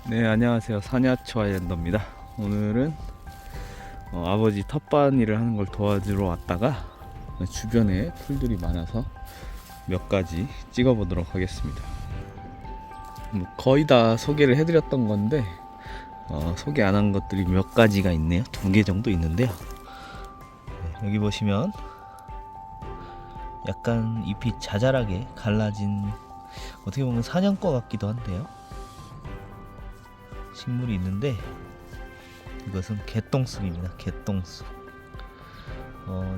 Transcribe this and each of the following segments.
네, 안녕하세요. 사냐초 아일랜더입니다. 오늘은 아버지 텃밭 일을 하는 걸 도와주러 왔다가 주변에 풀들이 많아서 몇 가지 찍어 보도록 하겠습니다. 거의 다 소개를 해드렸던 건데 소개 안 한 것들이 몇 가지가 있네요. 2개 정도 있는데요. 네, 여기 보시면 약간 잎이 자잘하게 갈라진, 어떻게 보면 사냥과 같기도 한데요, 식물이 있는데, 이것은 개똥쑥입니다. 개똥쑥.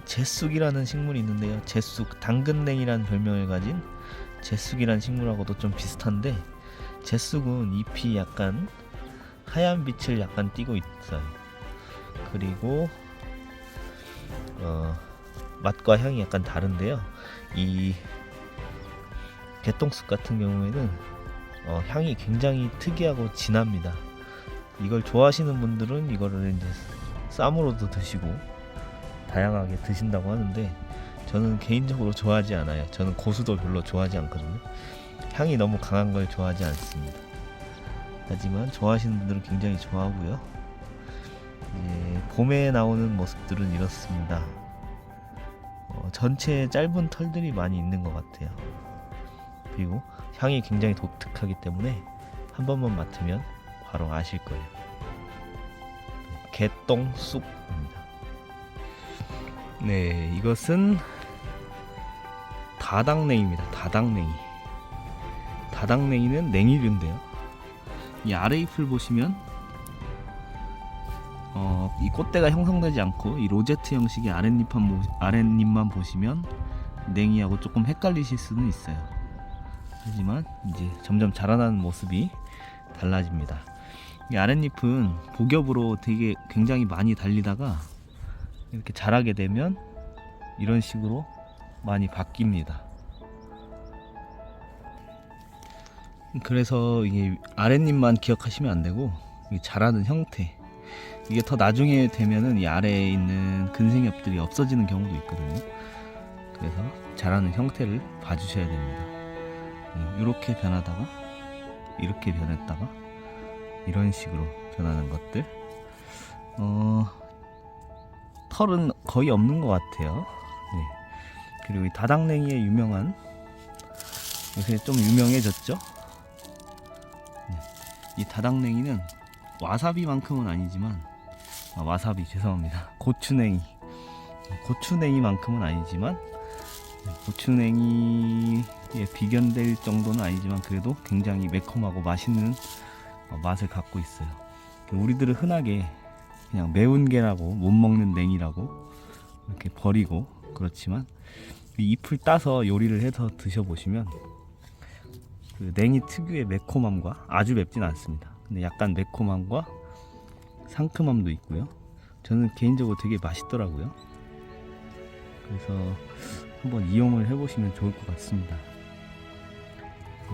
제쑥이라는 식물이 있는데요, 제쑥, 당근냉이라는 별명을 가진 제쑥이라는 식물하고도 좀 비슷한데, 제쑥은 잎이 약간 하얀 빛을 약간 띠고 있어요. 그리고 맛과 향이 약간 다른데요, 이 개똥쑥 같은 경우에는 향이 굉장히 특이하고 진합니다. 이걸 좋아하시는 분들은 이거를 이제 쌈으로도 드시고 다양하게 드신다고 하는데, 저는 개인적으로 좋아하지 않아요. 저는 고수도 별로 좋아하지 않거든요. 향이 너무 강한 걸 좋아하지 않습니다. 하지만 좋아하시는 분들은 굉장히 좋아하고요. 봄에 나오는 모습들은 이렇습니다. 전체에 짧은 털들이 많이 있는 것 같아요. 그리고 향이 굉장히 독특하기 때문에 한 번만 맡으면 바로 아실 거예요. 개똥쑥입니다. 네, 이것은 다당냉이입니다. 다당냉이. 다당냉이는 냉이류인데요, 이 아래 잎을 보시면 이 꽃대가 형성되지 않고 이 로제트 형식의 아랫잎만 보시면 냉이하고 조금 헷갈리실 수는 있어요. 하지만 이제 점점 자라나는 모습이 달라집니다. 이 아랫잎은 복엽으로 되게 굉장히 많이 달리다가 이렇게 자라게 되면 이런 식으로 많이 바뀝니다. 그래서 이게 아랫잎만 기억하시면 안 되고, 자라는 형태, 이게 더 나중에 되면은 이 아래에 있는 근생엽들이 없어지는 경우도 있거든요. 그래서 자라는 형태를 봐주셔야 됩니다. 이렇게 변하다가 이렇게 변했다가 이런 식으로 변하는 것들. 털은 거의 없는 것 같아요. 네. 그리고 이 다당냉이의 유명한, 요새 좀 유명해졌죠. 네. 이 다당냉이는 와사비만큼은 아니지만, 와사비 죄송합니다. 고추냉이만큼은 아니지만, 고추냉이에 비견될 정도는 아니지만 그래도 굉장히 매콤하고 맛있는 맛을 갖고 있어요. 우리들은 흔하게 그냥 매운 게라고, 못 먹는 냉이라고 이렇게 버리고 그렇지만, 이 잎을 따서 요리를 해서 드셔보시면 그 냉이 특유의 매콤함과, 아주 맵진 않습니다. 근데 약간 매콤함과 상큼함도 있고요. 저는 개인적으로 되게 맛있더라고요. 그래서 한번 이용을 해보시면 좋을 것 같습니다.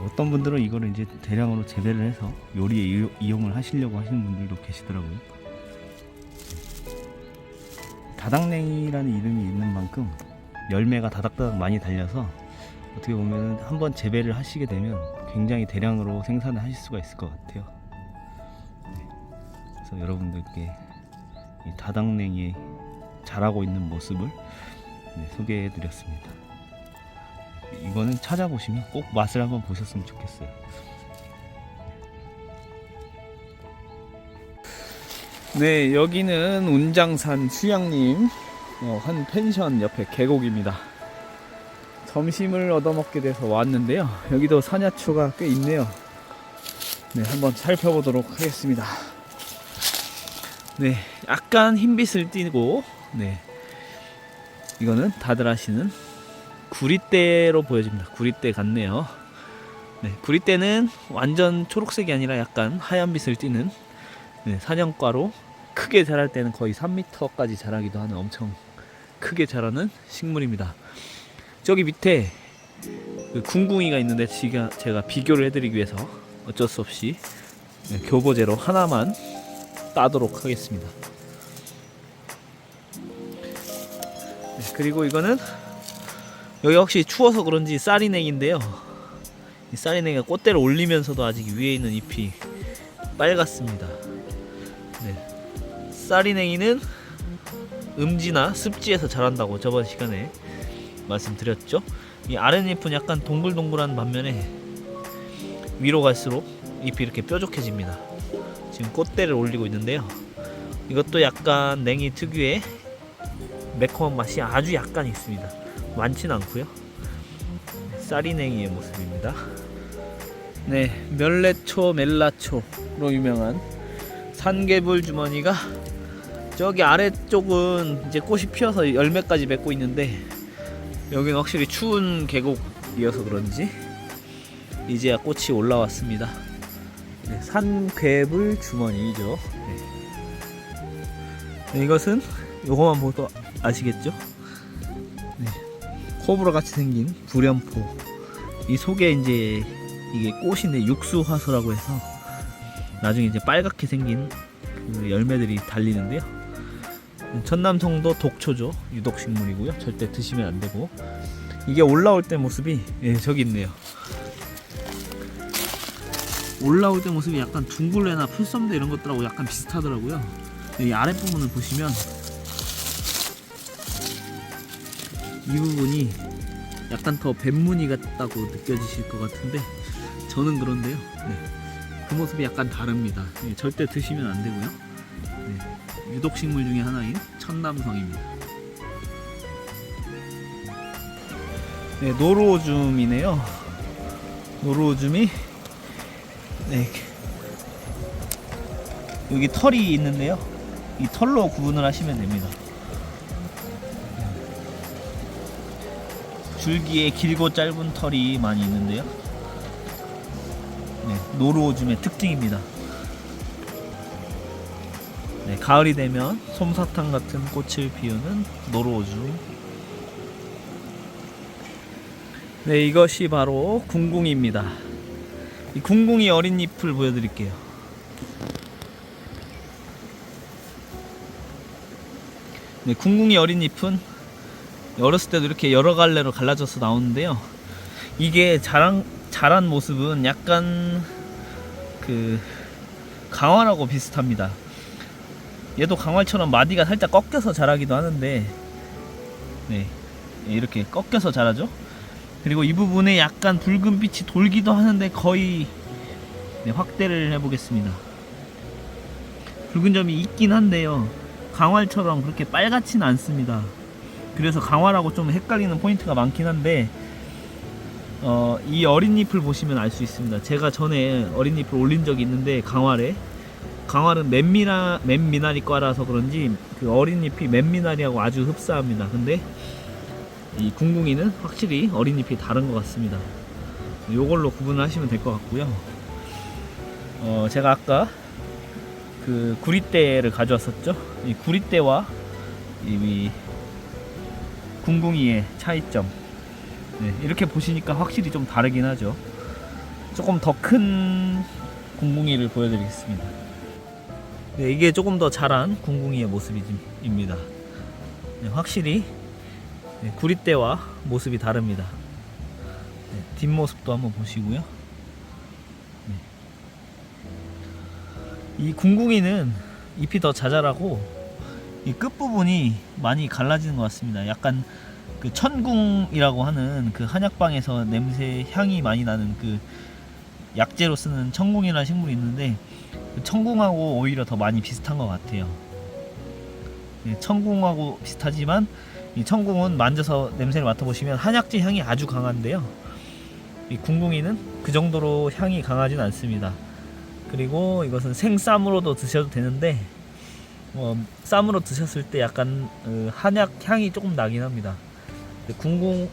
어떤 분들은 이거를 이제 대량으로 재배를 해서 요리에 이용을 하시려고 하시는 분들도 계시더라고요. 다당냉이라는 이름이 있는 만큼 열매가 다닥다닥 많이 달려서 어떻게 보면 한번 재배를 하시게 되면 굉장히 대량으로 생산을 하실 수가 있을 것 같아요. 그래서 여러분들께 이 다당냉이 자라고 있는 모습을 소개해 드렸습니다. 이거는 찾아보시면 꼭 맛을 한번 보셨으면 좋겠어요. 네, 여기는 운장산 수양림 한 펜션 옆에 계곡입니다. 점심을 얻어먹게 돼서 왔는데요, 여기도 사냐초가 꽤 있네요. 네, 한번 살펴보도록 하겠습니다. 네, 약간 흰빛을 띠고, 네, 이거는 다들 아시는 구리대로 보여집니다. 구리대 같네요. 네, 구리대는 완전 초록색이 아니라 약간 하얀빛을 띠는, 사냥과로 크게 자랄 때는 거의 3m까지 자라기도 하는 엄청 크게 자라는 식물입니다. 저기 밑에 그 궁궁이가 있는데 제가 비교를 해드리기 위해서 어쩔 수 없이 교보제로 하나만 따도록 하겠습니다. 그리고 이거는 여기 혹시 추워서 그런지 쌀이냉인데요, 이 쌀이냉이가 꽃대를 올리면서도 아직 위에 있는 잎이 빨갛습니다. 네. 쌀이냉이는 음지나 습지에서 자란다고 저번 시간에 말씀드렸죠. 이 아랫잎은 약간 동글동글한 반면에 위로 갈수록 잎이 이렇게 뾰족해집니다. 지금 꽃대를 올리고 있는데요. 이것도 약간 냉이 특유의 매콤한 맛이 아주 약간 있습니다. 많진 않고요. 쌀이냉이의 모습입니다. 네, 멸레초, 멜라초로 유명한 산개불 주머니가 저기 아래쪽은 이제 꽃이 피어서 열매까지 맺고 있는데, 여기는 확실히 추운 계곡이어서 그런지 이제야 꽃이 올라왔습니다. 네, 산괴불 주머니죠. 네, 이것은 요거만 보도 아시겠죠? 네, 코브라 같이 생긴 불연포. 이 속에 이제 이게 꽃인데 육수화소라고 해서 나중에 이제 빨갛게 생긴 그 열매들이 달리는데요. 천남성도 독초죠. 유독식물이고요. 절대 드시면 안 되고. 이게 올라올 때 모습이, 예, 저기 있네요. 올라올 때 모습이 약간 둥글레나 풀섬대 이런 것들하고 약간 비슷하더라고요. 이 아랫부분을 보시면 이 부분이 약간 더 뱃무늬 같다고 느껴지실 것 같은데, 저는 그런데요. 네, 그 모습이 약간 다릅니다. 네, 절대 드시면 안 되고요. 네, 유독식물 중에 하나인 천남성입니다. 네, 노루오줌이네요. 노루오줌이, 네, 여기 털이 있는데요. 이 털로 구분을 하시면 됩니다. 줄기에 길고 짧은 털이 많이 있는데요. 네, 노루오줌의 특징입니다. 네, 가을이 되면 솜사탕 같은 꽃을 피우는 노루오줌. 네, 이것이 바로 궁궁이입니다. 이 궁궁이 어린 잎을 보여드릴게요. 네, 궁궁이 어린 잎은 어렸을 때도 이렇게 여러 갈래로 갈라져서 나오는데요. 이게 자란 모습은 약간 그 강화라고 비슷합니다. 얘도 강화처럼 마디가 살짝 꺾여서 자라기도 하는데, 네, 이렇게 꺾여서 자라죠. 그리고 이 부분에 약간 붉은 빛이 돌기도 하는데 거의, 네, 확대를 해보겠습니다. 붉은 점이 있긴 한데요, 강활처럼 그렇게 빨갛지는 않습니다. 그래서 강화라고 좀 헷갈리는 포인트가 많긴 한데, 이 어린 잎을 보시면 알 수 있습니다. 제가 전에 어린 잎을 올린 적이 있는데, 강화는 맨미나리과라서 그런지 그 어린 잎이 맨미나리하고 아주 흡사합니다. 근데 이 궁궁이는 확실히 어린 잎이 다른 것 같습니다. 요걸로 구분을 하시면 될 것 같고요. 제가 아까 그 구리대를 가져왔었죠. 이 구리대와 이 궁궁이의 차이점, 네, 이렇게 보시니까 확실히 좀 다르긴 하죠. 조금 더 큰 궁궁이를 보여드리겠습니다. 네, 이게 조금 더 자란 궁궁이의 모습입니다. 네, 확실히, 네, 구리대와 모습이 다릅니다. 네, 뒷모습도 한번 보시고요. 네. 이 궁궁이는 잎이 더 자잘하고 이 끝부분이 많이 갈라지는 것 같습니다. 약간 그 천궁이라고 하는 그 한약방에서 냄새 향이 많이 나는 그 약재로 쓰는 천궁이라는 식물이 있는데, 그 천궁하고 오히려 더 많이 비슷한 것 같아요. 네, 천궁하고 비슷하지만 이 천궁은 만져서 냄새를 맡아보시면 한약재 향이 아주 강한데요, 이 궁궁이는 그 정도로 향이 강하진 않습니다. 그리고 이것은 생쌈으로도 드셔도 되는데, 쌈으로 드셨을 때 약간 한약 향이 조금 나긴 합니다.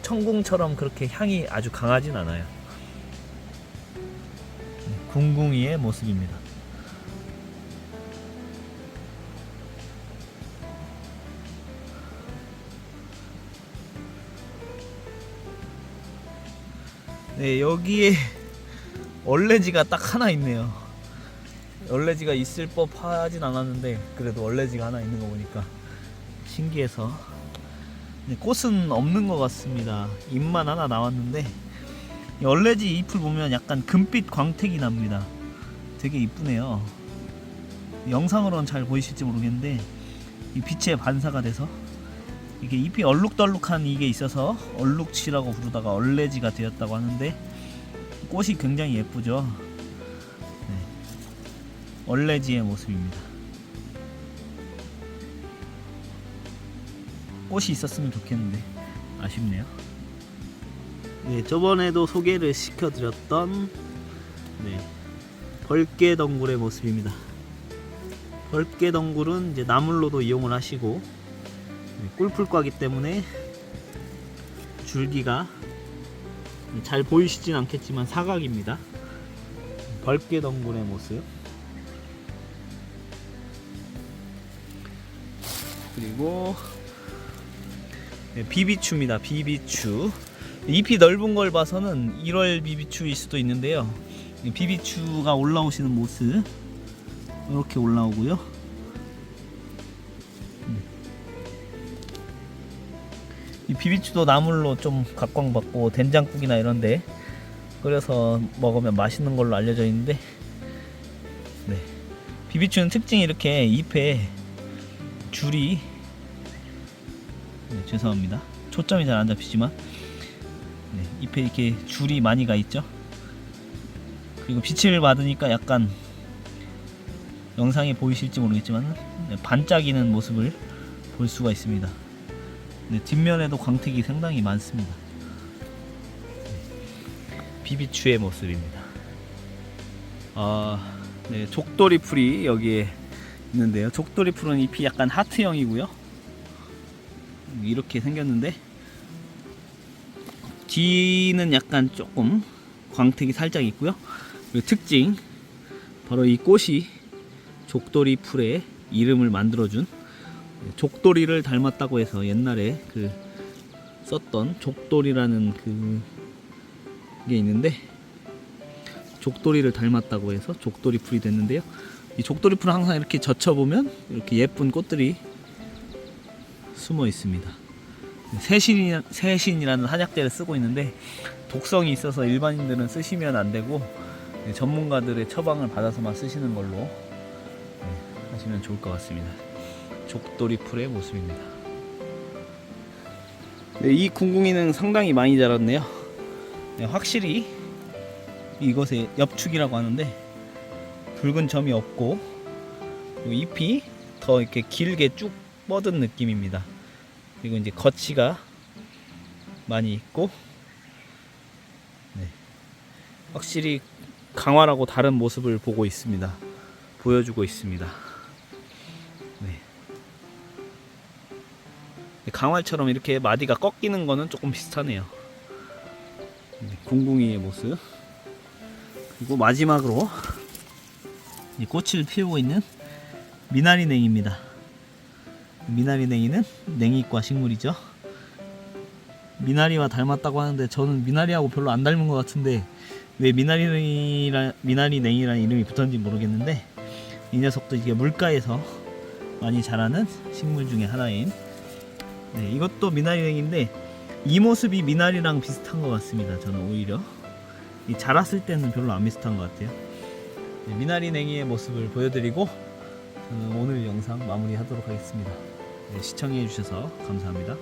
천궁처럼 그렇게 향이 아주 강하진 않아요. 궁궁이의 모습입니다. 네, 여기에 얼레지가 딱 하나 있네요. 얼레지가 있을 법하진 않았는데 그래도 얼레지가 하나 있는 거 보니까 신기해서. 네, 꽃은 없는 것 같습니다. 잎만 하나 나왔는데, 이 얼레지 잎을 보면 약간 금빛 광택이 납니다. 되게 이쁘네요. 영상으로는 잘 보이실지 모르겠는데 이 빛에 반사가 돼서 이게 잎이 얼룩덜룩한 이게 있어서 얼룩치라고 부르다가 얼레지가 되었다고 하는데 꽃이 굉장히 예쁘죠. 네. 얼레지의 모습입니다. 꽃이 있었으면 좋겠는데 아쉽네요. 네, 저번에도 소개를 시켜드렸던 벌개덩굴의 모습입니다. 벌개덩굴은 이제 나물로도 이용을 하시고 꿀풀과기 때문에 줄기가 잘 보이시진 않겠지만 사각입니다. 벌개덩굴의 모습. 그리고 비비추입니다. 비비추. 잎이 넓은 걸 봐서는 1월 비비추일 수도 있는데요. 비비추가 올라오시는 모습 이렇게 올라오고요. 이 비비추도 나물로 좀 각광받고 된장국이나 이런데 끓여서 먹으면 맛있는 걸로 알려져 있는데, 네. 비비추는 특징이 이렇게 잎에 줄이, 죄송합니다. 초점이 잘 안 잡히지만, 잎에 이렇게 줄이 많이 가 있죠. 그리고 빛을 받으니까 약간 영상에 보이실지 모르겠지만 반짝이는 모습을 볼 수가 있습니다. 뒷면에도 광택이 상당히 많습니다. 비비추의 모습입니다. 족돌이 풀이 여기에 있는데요. 족돌이 풀은 잎이 약간 하트형이고요. 이렇게 생겼는데 뒤는 약간 조금 광택이 살짝 있고요. 그리고 특징 바로 이 꽃이 족돌이 풀의 이름을 만들어준, 족돌이를 닮았다고 해서 옛날에 썼던 족돌이라는 게 있는데, 족돌이를 닮았다고 해서 족돌이 풀이 됐는데요. 이 족돌이 풀은 항상 이렇게 젖혀보면 이렇게 예쁜 꽃들이 숨어 있습니다. 세신이라는 한약재를 쓰고 있는데 독성이 있어서 일반인들은 쓰시면 안 되고 전문가들의 처방을 받아서만 쓰시는 걸로 하시면 좋을 것 같습니다. 족돌이 풀의 모습입니다. 이 궁궁이는 상당히 많이 자랐네요. 확실히 이것의 엽축이라고 하는데 붉은 점이 없고 잎이 더 이렇게 길게 쭉 뻗은 느낌입니다. 그리고 이제 거치가 많이 있고, 확실히 강화라고 다른 모습을 보여주고 있습니다. 강활처럼 이렇게 마디가 꺾이는 거는 조금 비슷하네요. 궁궁이의 모습. 그리고 마지막으로 꽃을 피우고 있는 미나리냉이입니다. 미나리냉이는 냉이과 식물이죠. 미나리와 닮았다고 하는데 저는 미나리하고 별로 안 닮은 것 같은데 왜 미나리냉이라는 이름이 붙었는지 모르겠는데, 이 녀석도 이게 물가에서 많이 자라는 식물 중에 하나인, 이것도 미나리냉인데 이 모습이 미나리랑 비슷한 것 같습니다. 저는 오히려 자랐을 때는 별로 안 비슷한 것 같아요. 미나리냉이의 모습을 보여드리고 저는 오늘 영상 마무리하도록 하겠습니다. 시청해 주셔서 감사합니다.